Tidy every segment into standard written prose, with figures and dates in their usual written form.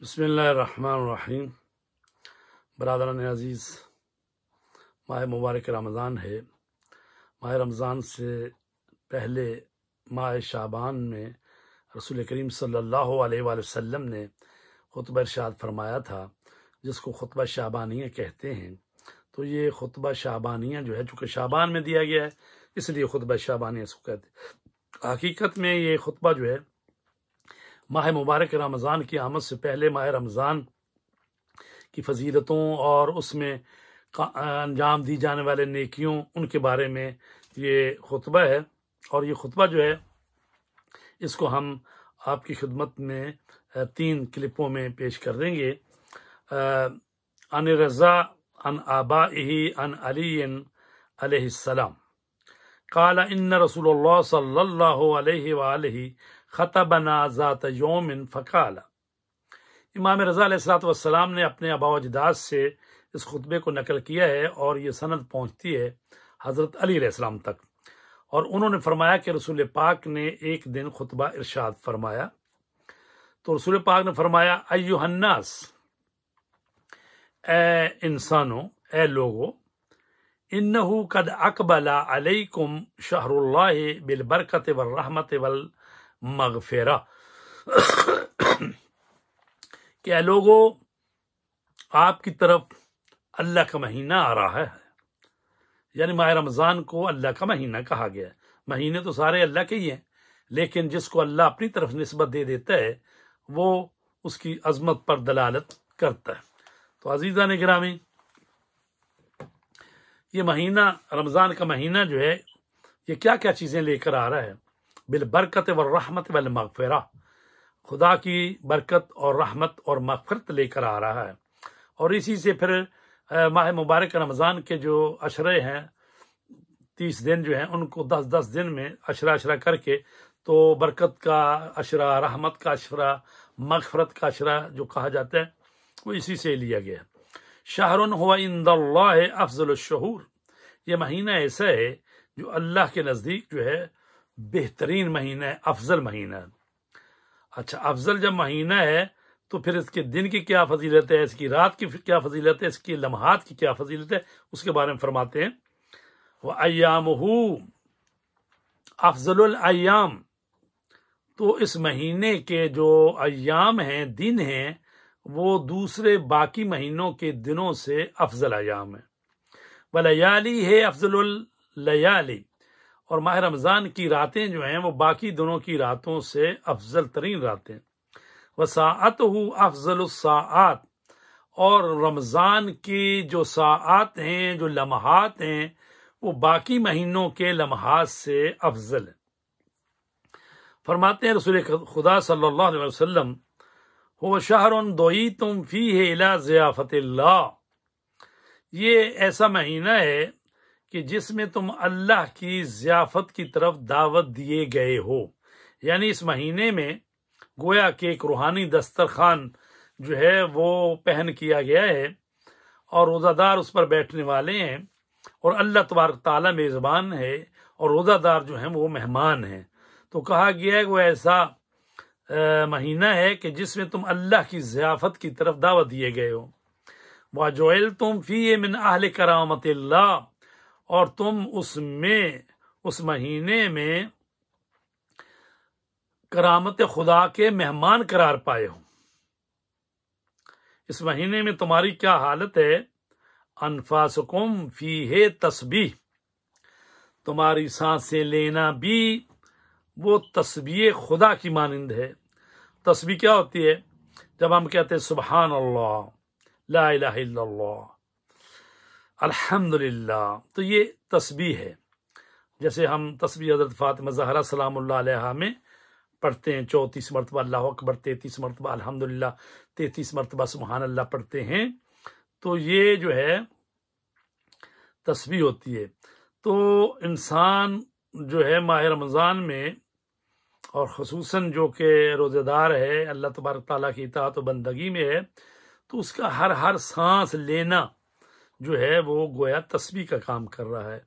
بسم اللہ الرحمن الرحیم۔ برادران عزیز، ماہ مبارک رمضان ہے۔ ماہ رمضان سے پہلے ماہ شعبان میں رسول کریم صلی اللہ علیہ وآلہ وسلم نے خطبہ ارشاد فرمایا تھا، جس کو خطبہ شعبانیہ کہتے ہیں۔ تو یہ خطبہ شعبانیہ جو ہے، چونکہ شعبان میں دیا گیا ہے، اس لیے خطبہ شعبانیہ اس کو کہتے ہیں۔ حقیقت میں یہ خطبہ جو ہے ماہ مبارک رمضان کی آمد سے پہلے ماہ رمضان کی فضیلتوں اور اس میں انجام دی جانے والے نیکیوں، ان کے بارے میں یہ خطبہ ہے۔ اور یہ خطبہ جو ہے، اس کو ہم آپ کی خدمت میں 3 کلپوں میں پیش کر دیں گے۔ عن رضا عن آبائہ عن علی علیہ السلام قال ان رسول اللہ صلی اللہ علیہ وآلہ خطبنا ذات یوم فقال۔ امام رضا علیہ السلام نے اپنے آباء و اجداد سے اس خطبے کو نقل کیا ہے، اور یہ سند پہنچتی ہے حضرت علی علیہ السلام تک۔ اور انہوں نے فرمایا کہ رسول پاک نے ایک دن خطبہ ارشاد فرمایا۔ تو رسول پاک نے فرمایا، ایھا الناس، اے انسانوں، اے لوگو، انہو قد اقبل علیکم شہر اللہ بالبرکت والرحمت والمغفرہ، کہ اے لوگو، آپ کی طرف اللہ کا مہینہ آ رہا ہے۔ یعنی ماہ رمضان کو اللہ کا مہینہ کہا گیا ہے۔ مہینے تو سارے اللہ کے ہی ہیں، لیکن جس کو اللہ اپنی طرف نسبت دے دیتا ہے، وہ اس کی عظمت پر دلالت کرتا ہے۔ تو عزیزان گرامی، یہ مہینہ، رمضان کا مہینہ جو ہے، یہ کیا کیا چیزیں لے کر آ رہا ہے؟ بالبرکت والرحمت والمغفرہ، خدا کی برکت اور رحمت اور مغفرت لے کر آ رہا ہے۔ اور اسی سے پھر ماہ مبارک رمضان کے جو عشرے ہیں، 30 دن جو ہیں، ان کو 10 دن میں عشرہ کر کے، تو برکت کا عشرہ، رحمت کا عشرہ، مغفرت کا عشرہ جو کہا جاتا ہے، وہ اسی سے لیا گیا ہے۔ شہر ہوا عند اللہ افضل الشہور، یہ مہینہ ایسا ہے جو اللہ کے نزدیک جو ہے بہترین مہینہ ہے، افضل مہینہ ہے۔ اچھا، افضل جب مہینہ ہے تو پھر اس کے دن کی کیا فضیلت ہے، اس کی رات کی کیا فضیلت ہے، اس کی لمحات کی کیا فضیلت ہے، اس کے بارے میں فرماتے ہیں، وَأَيَّامُهُ افضل الایام، تو اس مہینے کے جو ایام ہیں، دن ہیں، وہ دوسرے باقی مہینوں کے دنوں سے افضل ایام ہیں۔ ولیالی ہے افضل اللیالی، اور ماہ رمضان کی راتیں جو ہیں، وہ باقی دنوں کی راتوں سے افضل ترین راتیں۔ وساعتہ افضل الساعات، اور رمضان کی جو ساعات ہیں، جو لمحات ہیں، وہ باقی مہینوں کے لمحات سے افضل ہیں۔ فرماتے ہیں رسول خدا صلی اللہ علیہ وسلم، هو شہر دعیتم فیہ الی ضیافت اللہ، یہ ایسا مہینہ ہے کہ جس میں تم اللہ کی ضیافت کی طرف دعوت دیے گئے ہو۔ یعنی اس مہینے میں گویا کہ ایک روحانی دسترخوان جو ہے وہ پہن کیا گیا ہے، اور روزہ دار اس پر بیٹھنے والے ہیں، اور اللہ تبارک تعالیٰ میزبان ہے، اور روزہ دار جو ہیں وہ مہمان ہیں۔ تو کہا گیا ہے وہ ایسا مہینہ ہے کہ جس میں تم اللہ کی ضیافت کی طرف دعوت دیے گئے ہو۔ وَجُعِلْتُمْ فِيهِ مِنْ أَهْلِ كَرَامَةِ اللَّهِ، اور تم اس مہینے میں کرامت خدا کے مہمان قرار پائے ہو۔ اس مہینے میں تمہاری کیا حالت ہے؟ انفاسکم فیہ تسبیح، تمہاری سانسیں لینا بھی وہ تسبیح خدا کی مانند ہے۔ تسبیح کیا ہوتی ہے؟ جب ہم کہتے ہیں سبحان اللہ، لا الہ الا اللہ، الحمدللہ، تو یہ تسبیح ہے۔ جیسے ہم تسبیح حضرت فاطمہ زہرا سلام اللہ علیہا میں پڑھتے ہیں، 34 مرتبہ اللہ اکبر، 33 مرتبہ الحمدللہ، 33 مرتبہ سبحان اللہ پڑھتے ہیں، تو یہ جو ہے تسبیح ہوتی ہے۔ تو انسان جو ہے ماہ رمضان میں، اور خصوصاً جو کہ روزہ دار ہے، اللہ تبارک تعالیٰ کی اطاعت و بندگی میں ہے، تو اس کا ہر سانس لینا جو ہے وہ گویا تسبیح کا کام کر رہا ہے۔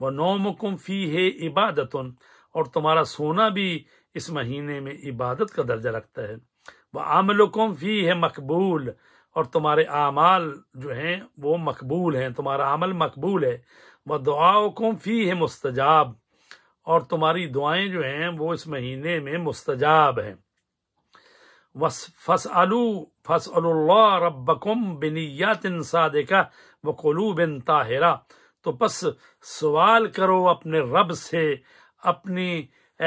وَنَوْمُكُمْ فِيهِ عِبَادَةٌ، اور تمہارا سونا بھی اس مہینے میں عبادت کا درجہ رکھتا ہے۔ وعملکم فیہ مقبول، اور تمہارے اعمال جو ہیں وہ مقبول ہیں، تمہارا عمل مقبول ہے، ودعاؤکم فیہ مستجاب، اور تمہاری دعائیں جو ہیں وہ اس مہینے میں مستجاب ہیں۔ فَاسْأَلُوا اللَّهَ رَبَّكُمْ بِنِيَّاتٍ صَادِقَةٍ وَقُلُوبٍ طَاہِرَةٍ، تو بس سوال کرو اپنے رب سے اپنی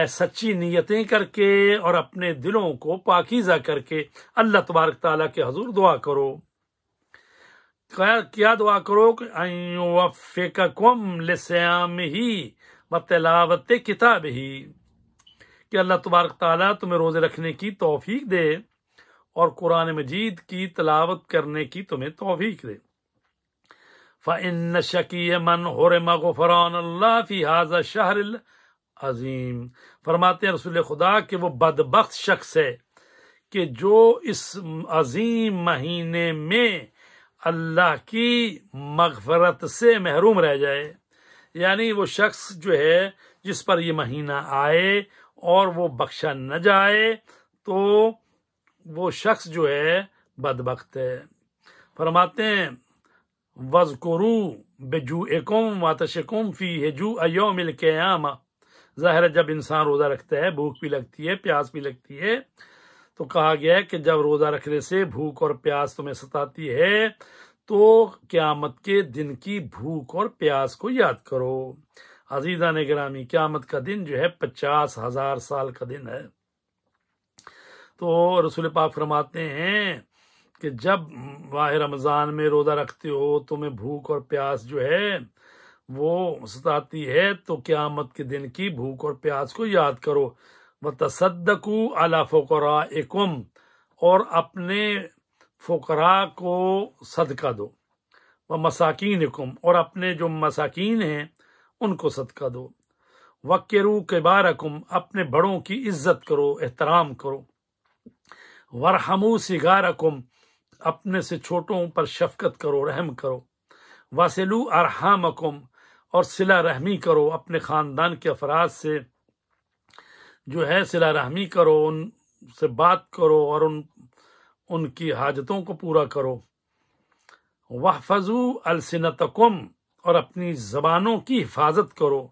سچی نیتیں کر کے اور اپنے دلوں کو پاکیزہ کر کے اللہ تبارک تعالیٰ کے حضور دعا کرو۔ کیا دعا کرو کہ ان یوفقکم لصیامہ وتلاوت کتابہ، کہ اللہ تبارک تعالیٰ تمہیں روزے رکھنے کی توفیق دے اور قرآن مجید کی تلاوت کرنے کی تمہیں توفیق دے۔ فإن الشقی من حرم غفران اللہ فی ھذا الشہر العظیم، فرماتے ہیں رسول خدا کہ وہ بدبخت شخص ہے کہ جو اس عظیم مہینے میں اللہ کی مغفرت سے محروم رہ جائے، یعنی وہ شخص جو ہے جس پر یہ مہینہ آئے اور وہ بخشا نہ جائے تو وہ شخص جو ہے بدبخت ہے۔ فرماتے ہیں وَاذْكُرُوا بِجُوعِكُمْ وَعَطْشِكُمْ فِيهِ جُوعَ يَوْمِ الْقِيَامَةِ، ظاہر ہے جب انسان روزہ رکھتا ہے بھوک بھی لگتی ہے، پیاس بھی لگتی ہے، تو کہا گیا ہے کہ جب روزہ رکھنے سے بھوک اور پیاس تمہیں ستاتی ہے تو قیامت کے دن کی بھوک اور پیاس کو یاد کرو۔ عزیزان گرامی، قیامت کا دن جو ہے 50,000 سال کا دن ہے۔ تو رسول پاک فرماتے ہیں کہ جب ماہ رمضان میں روزہ رکھتے ہو تمہیں بھوک اور پیاس جو ہے وہ ستاتی ہے تو قیامت کے دن کی بھوک اور پیاس کو یاد کرو۔ وَتَصَدَّقُوا عَلَى فُقَرَائِكُمْ، اور اپنے فقراء کو صدقہ دو، وَمَسَاكِينِكُمْ، اور اپنے جو مساکین ہیں ان کو صدقہ دو، وَقِّرُوا كِبَارَكُمْ، اپنے بڑوں کی عزت کرو، احترام کرو، وَارْحَمُوا صِغَارَكُمْ، اپنے سے چھوٹوں پر شفقت کرو، رحم کرو، وَصِلُوا أَرْحَامَكُمْ، اور صلہ رحمی کرو، اپنے خاندان کے افراد سے جو ہے صلہ رحمی کرو، ان سے بات کرو اور ان کی حاجتوں کو پورا کرو۔ وَاحْفَظُوا أَلْسِنَتَكُمْ، اور اپنی زبانوں کی حفاظت کرو،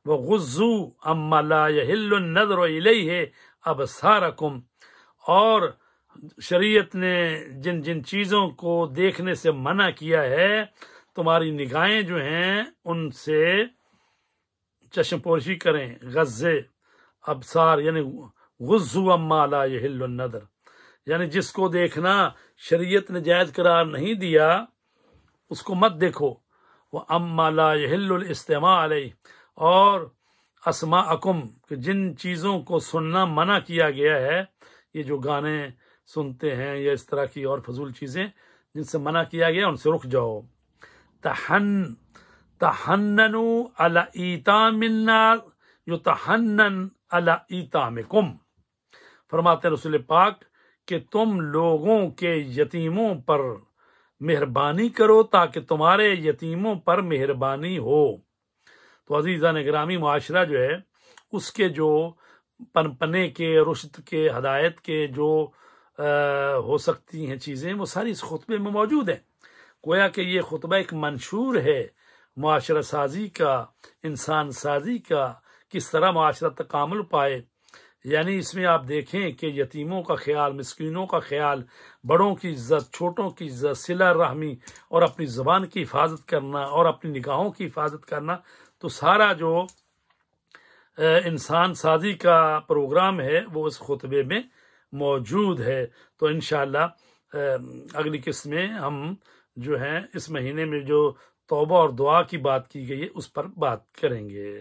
وَغُضُّوا عَمَّا لَا يَحِلُّ النَّظْرُ إِلَيْهِ أَبْصَارَكُمْ، اور شریعت نے جن جن چیزوں کو دیکھنے سے منع کیا ہے تمہاری نگاہیں جو ہیں ان سے چشم پوشی کریں۔ غضے ابصار یعنی غضوا عما لا یحل النظر، یعنی جس کو دیکھنا شریعت نے جائز قرار نہیں دیا اس کو مت دیکھو۔ وَأَمَّا لَا يَحِلُّ الْإِسْتِمَاعُ عَلَيْهِ، اور اسماءکم، کہ جن چیزوں کو سننا منع کیا گیا ہے، یہ جو گانے سنتے ہیں یا اس طرح کی اور فضول چیزیں جن سے منع کیا گیا ان سے رک جاؤ۔ تحننوا علی ایتام الناس یتحنن علی ایتامکم، فرماتے رسول پاک کہ تم لوگوں کے یتیموں پر مہربانی کرو تاکہ تمہارے یتیموں پر مہربانی ہو۔ تو عزیزان گرامی، معاشرہ جو ہے اس کے جو پنپنے کے، رشد کے، ہدایت کے جو ہو سکتی ہیں چیزیں وہ ساری اس خطبے میں موجود ہیں۔ گویا کہ یہ خطبہ ایک منشور ہے معاشرہ سازی کا، انسان سازی کا، کس طرح معاشرہ تکامل پائے۔ یعنی اس میں آپ دیکھیں کہ یتیموں کا خیال، مسکینوں کا خیال، بڑوں کی عزت، چھوٹوں کی عزت، صلہ رحمی اور اپنی زبان کی حفاظت کرنا اور اپنی نگاہوں کی حفاظت کرنا، تو سارا جو انسان سازی کا پروگرام ہے وہ اس خطبے میں موجود ہے۔ تو انشاءاللہ اگلی قسط میں ہم جو ہیں اس مہینے میں جو توبہ اور دعا کی بات کی گئی ہے اس پر بات کریں گے۔